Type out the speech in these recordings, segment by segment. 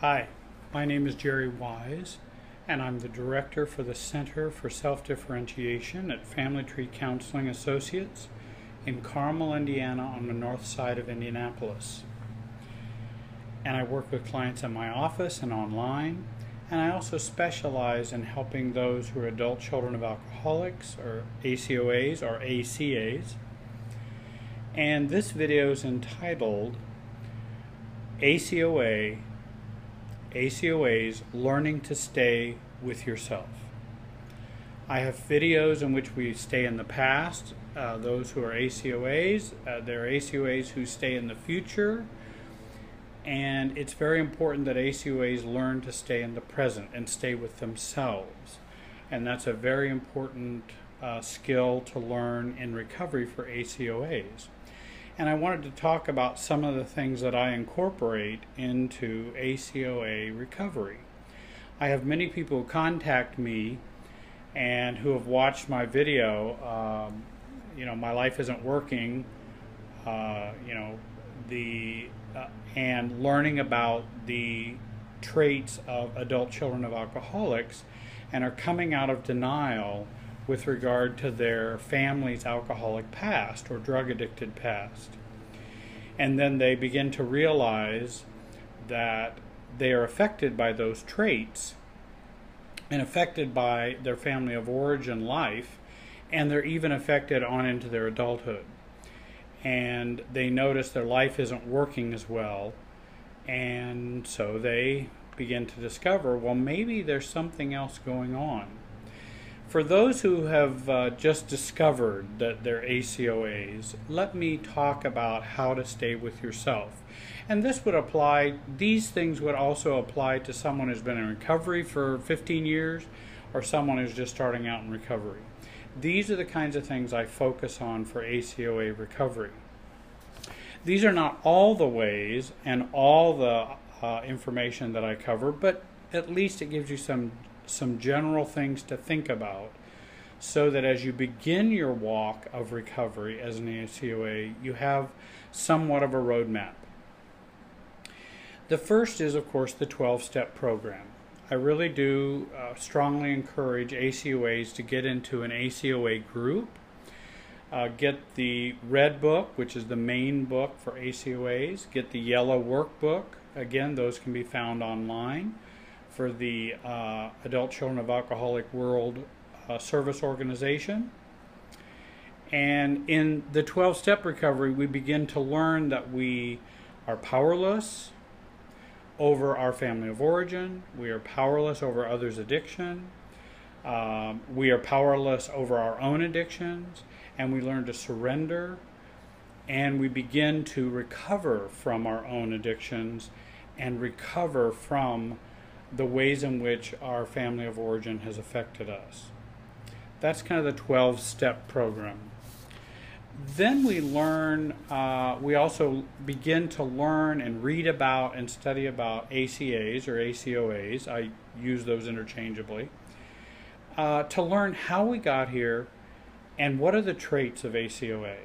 Hi, my name is Jerry Wise, and I'm the Director for the Center for Self-Differentiation at Family Tree Counseling Associates in Carmel, Indiana, on the north side of Indianapolis. And I work with clients in my office and online, and I also specialize in helping those who are adult children of alcoholics, or ACOAs, or ACAs. And this video is entitled ACOAs Learning to Stay with Yourself. I have videos in which we stay in the past, those who are ACOAs, there are ACOAs who stay in the future, and it's very important that ACOAs learn to stay in the present and stay with themselves. And that's a very important skill to learn in recovery for ACOAs. And I wanted to talk about some of the things that I incorporate into ACOA recovery. I have many people who contact me and who have watched my video, my life isn't working, and learning about the traits of adult children of alcoholics, and are coming out of denial with regard to their family's alcoholic past or drug addicted past. And then they begin to realize that they are affected by those traits and affected by their family of origin life, and they're even affected on into their adulthood. And they notice their life isn't working as well, and so they begin to discover, well, maybe there's something else going on. For those who have just discovered that they're ACOAs, let me talk about how to stay with yourself. And this would apply, these things would also apply to someone who's been in recovery for 15 years or someone who's just starting out in recovery. These are the kinds of things I focus on for ACOA recovery. These are not all the ways and all the information that I cover, but at least it gives you some general things to think about, so that as you begin your walk of recovery as an ACOA, you have somewhat of a roadmap. The first is, of course, the 12-step program. I really do strongly encourage ACOAs to get into an ACOA group, get the red book, which is the main book for ACOAs, get the yellow workbook. Again, those can be found online for the Adult Children of Alcoholic World Service Organization. And in the 12-step recovery, we begin to learn that we are powerless over our family of origin, we are powerless over others' addiction, we are powerless over our own addictions, and we learn to surrender, and we begin to recover from our own addictions and recover from the ways in which our family of origin has affected us. That's kind of the 12-step program. Then we learn, we also begin to learn and read about and study about ACAs or ACOAs, I use those interchangeably, to learn how we got here and what are the traits of ACOA,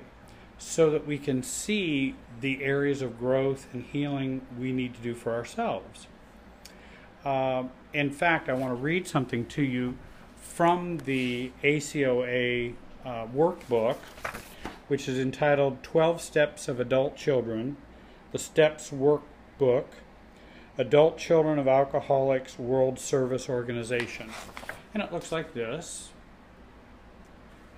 so that we can see the areas of growth and healing we need to do for ourselves. In fact, I want to read something to you from the ACOA workbook, which is entitled 12 Steps of Adult Children, the Steps Workbook, Adult Children of Alcoholics World Service Organization. And it looks like this.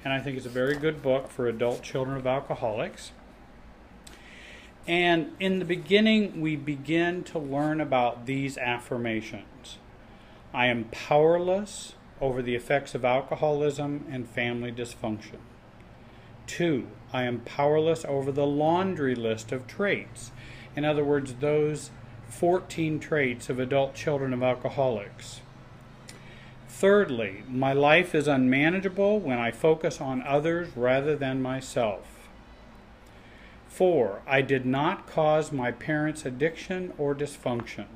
And I think it's a very good book for adult children of alcoholics. And in the beginning, we begin to learn about these affirmations. I am powerless over the effects of alcoholism and family dysfunction. 2, I am powerless over the laundry list of traits. In other words, those 14 traits of adult children of alcoholics. Thirdly, my life is unmanageable when I focus on others rather than myself. 4, I did not cause my parents' addiction or dysfunction.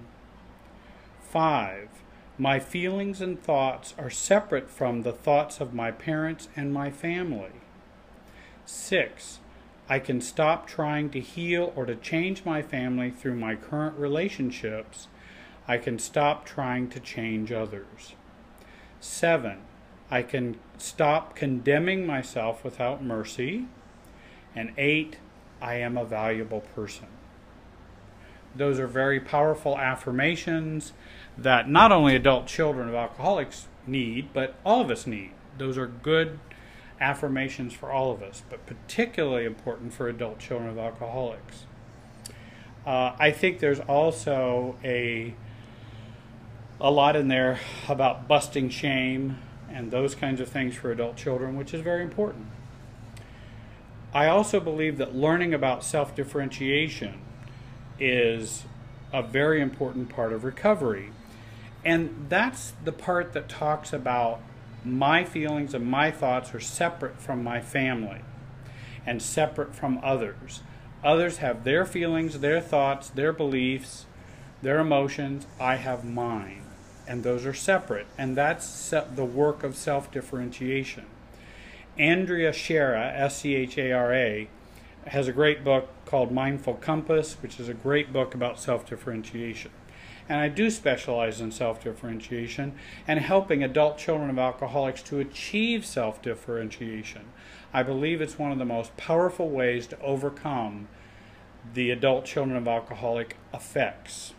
5, my feelings and thoughts are separate from the thoughts of my parents and my family. 6, I can stop trying to heal or to change my family through my current relationships. I can stop trying to change others. 7, I can stop condemning myself without mercy. And 8, I am a valuable person. Those are very powerful affirmations that not only adult children of alcoholics need, but all of us need. Those are good affirmations for all of us, but particularly important for adult children of alcoholics. I think there's also a lot in there about busting shame and those kinds of things for adult children, which is very important. I also believe that learning about self-differentiation is a very important part of recovery. And that's the part that talks about my feelings and my thoughts are separate from my family and separate from others. Others have their feelings, their thoughts, their beliefs, their emotions. I have mine. And those are separate. And that's the work of self-differentiation. Andrea Schara, S-C-H-A-R-A, has a great book called Mindful Compass, which is a great book about self-differentiation. And I do specialize in self-differentiation and helping adult children of alcoholics to achieve self-differentiation. I believe it's one of the most powerful ways to overcome the adult children of alcoholic effects.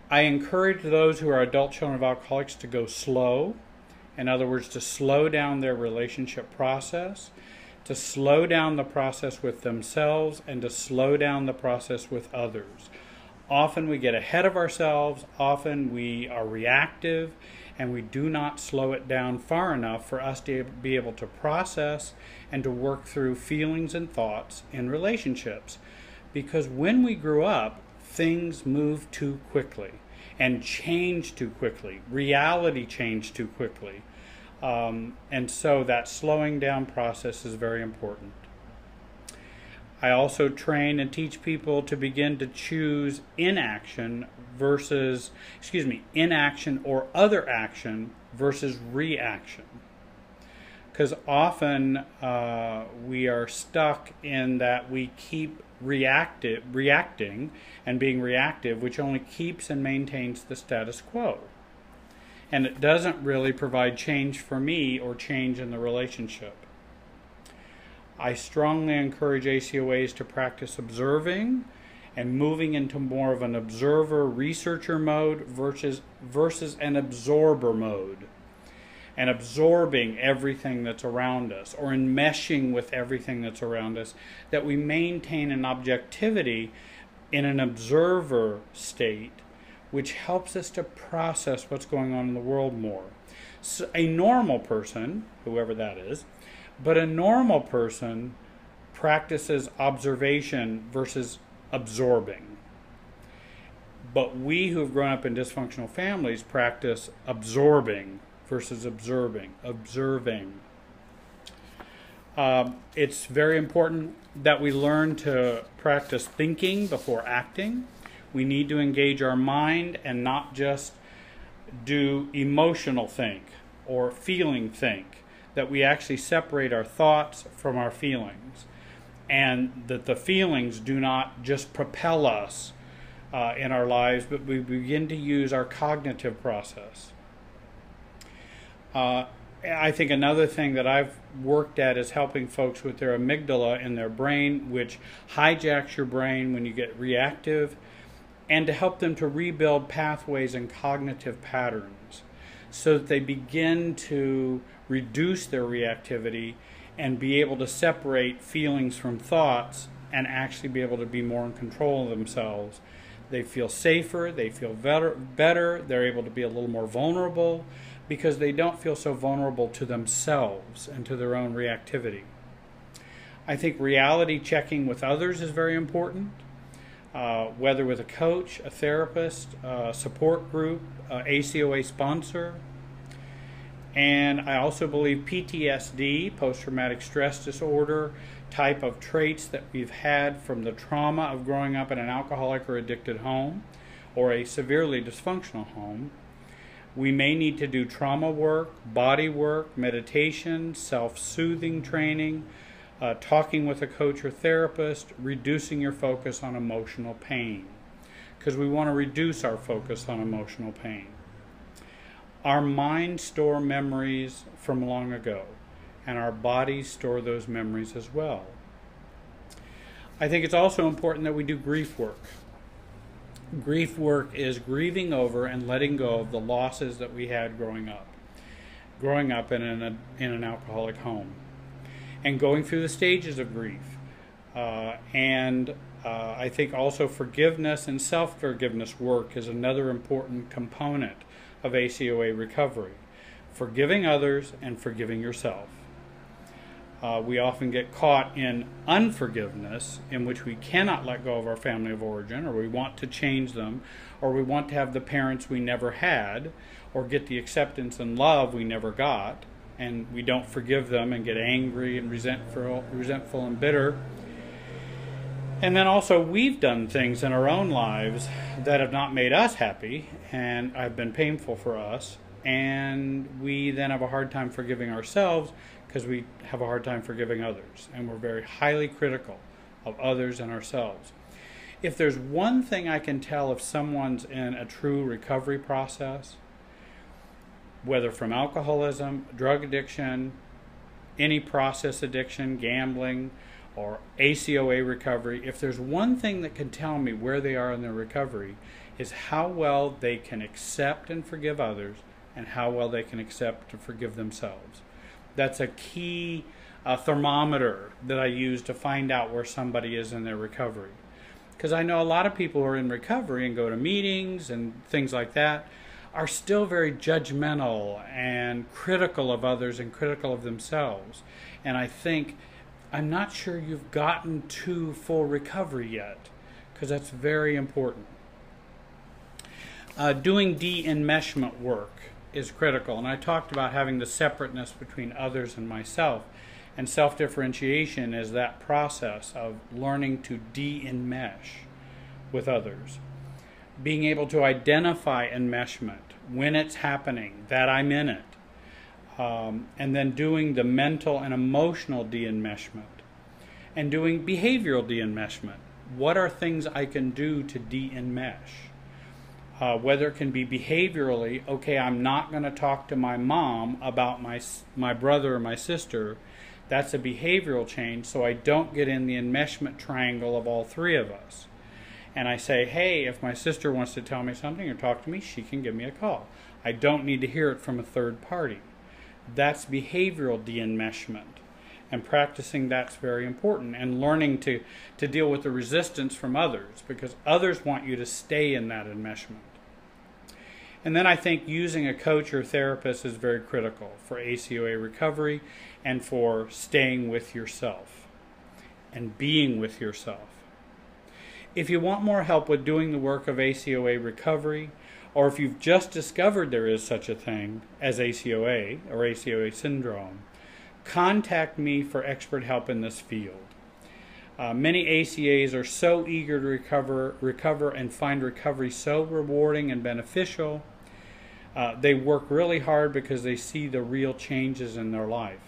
I encourage those who are adult children of alcoholics to go slow. In other words, to slow down their relationship process, to slow down the process with themselves, and to slow down the process with others. Often we get ahead of ourselves, often we are reactive, and we do not slow it down far enough for us to be able to process and to work through feelings and thoughts in relationships. Because when we grew up, things move too quickly and change too quickly. Reality changed too quickly. And so that slowing down process is very important. I also train and teach people to begin to choose inaction or other action versus reaction. Because often we are stuck in that we keep reacting and being reactive, which only keeps and maintains the status quo. And it doesn't really provide change for me or change in the relationship. I strongly encourage ACOAs to practice observing and moving into more of an observer-researcher mode versus an absorber mode. And absorbing everything that's around us or enmeshing with everything that's around us, that we maintain an objectivity in an observer state, which helps us to process what's going on in the world more. So a normal person, whoever that is, but a normal person practices observation versus absorbing. But we who have grown up in dysfunctional families practice absorbing versus observing. It's very important that we learn to practice thinking before acting. We need to engage our mind and not just do emotional think or feeling think. That we actually separate our thoughts from our feelings. And that the feelings do not just propel us in our lives, but we begin to use our cognitive process. I think another thing that I've worked at is helping folks with their amygdala in their brain, which hijacks your brain when you get reactive, and to help them to rebuild pathways and cognitive patterns so that they begin to reduce their reactivity and be able to separate feelings from thoughts and actually be able to be more in control of themselves. They feel safer, they feel better, they're able to be a little more vulnerable because they don't feel so vulnerable to themselves and to their own reactivity. I think reality checking with others is very important, whether with a coach, a therapist, a support group, ACOA sponsor. And I also believe PTSD, post-traumatic stress disorder, type of traits that we've had from the trauma of growing up in an alcoholic or addicted home or a severely dysfunctional home. We may need to do trauma work, body work, meditation, self-soothing training, talking with a coach or therapist, reducing your focus on emotional pain. because we want to reduce our focus on emotional pain. Our minds store memories from long ago, and our bodies store those memories as well. I think it's also important that we do grief work. Grief work is grieving over and letting go of the losses that we had growing up in an alcoholic home, and going through the stages of grief. I think also forgiveness and self-forgiveness work is another important component of ACOA recovery. Forgiving others and forgiving yourself. We often get caught in unforgiveness, in which we cannot let go of our family of origin, or we want to change them, or we want to have the parents we never had, or get the acceptance and love we never got, and we don't forgive them and get angry and resentful and bitter. And then also, we've done things in our own lives that have not made us happy and have been painful for us, and we then have a hard time forgiving ourselves because we have a hard time forgiving others, and we're very highly critical of others and ourselves. If there's one thing I can tell if someone's in a true recovery process, whether from alcoholism, drug addiction, any process addiction, gambling, or ACOA recovery, if there's one thing that can tell me where they are in their recovery, is how well they can accept and forgive others, and how well they can accept and forgive themselves. That's a key thermometer that I use to find out where somebody is in their recovery. Because I know a lot of people who are in recovery and go to meetings and things like that are still very judgmental and critical of others and critical of themselves. And I think, I'm not sure you've gotten to full recovery yet, because that's very important. Doing de-enmeshment work is critical, and I talked about having the separateness between others and myself, and self-differentiation is that process of learning to de-enmesh with others. Being able to identify enmeshment when it's happening, that I'm in it, and then doing the mental and emotional de-enmeshment, and doing behavioral de-enmeshment. What are things I can do to de-enmesh? Whether it can be behaviorally, okay, I'm not going to talk to my mom about my brother or my sister. That's a behavioral change, so I don't get in the enmeshment triangle of all three of us. And I say, hey, if my sister wants to tell me something or talk to me, she can give me a call. I don't need to hear it from a third party. That's behavioral de-enmeshment. And practicing that's very important, and learning to deal with the resistance from others, because others want you to stay in that enmeshment. And then I think using a coach or therapist is very critical for ACOA recovery and for staying with yourself and being with yourself. If you want more help with doing the work of ACOA recovery, or if you've just discovered there is such a thing as ACOA or ACOA syndrome, contact me for expert help in this field. Many ACAs are so eager to recover and find recovery so rewarding and beneficial. They work really hard because they see the real changes in their lives.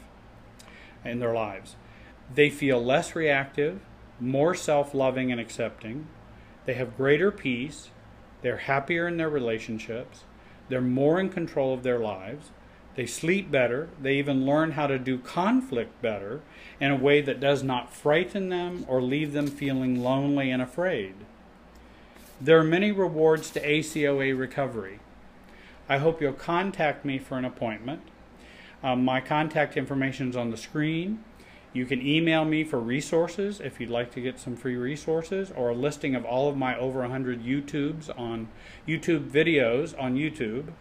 They feel less reactive, more self-loving and accepting. They have greater peace. They're happier in their relationships. They're more in control of their lives. They sleep better. They even learn how to do conflict better in a way that does not frighten them or leave them feeling lonely and afraid. There are many rewards to ACOA recovery. I hope you'll contact me for an appointment. My contact information is on the screen. You can email me for resources if you'd like to get some free resources, or a listing of all of my over 100 YouTube videos on YouTube.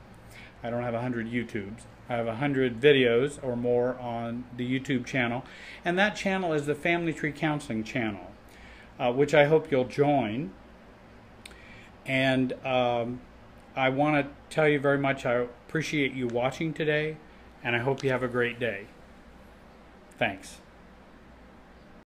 I don't have 100 YouTubes. I have 100 videos or more on the YouTube channel, and that channel is the Family Tree Counseling channel, which I hope you'll join. And I want to tell you very much I appreciate you watching today, and I hope you have a great day. Thanks.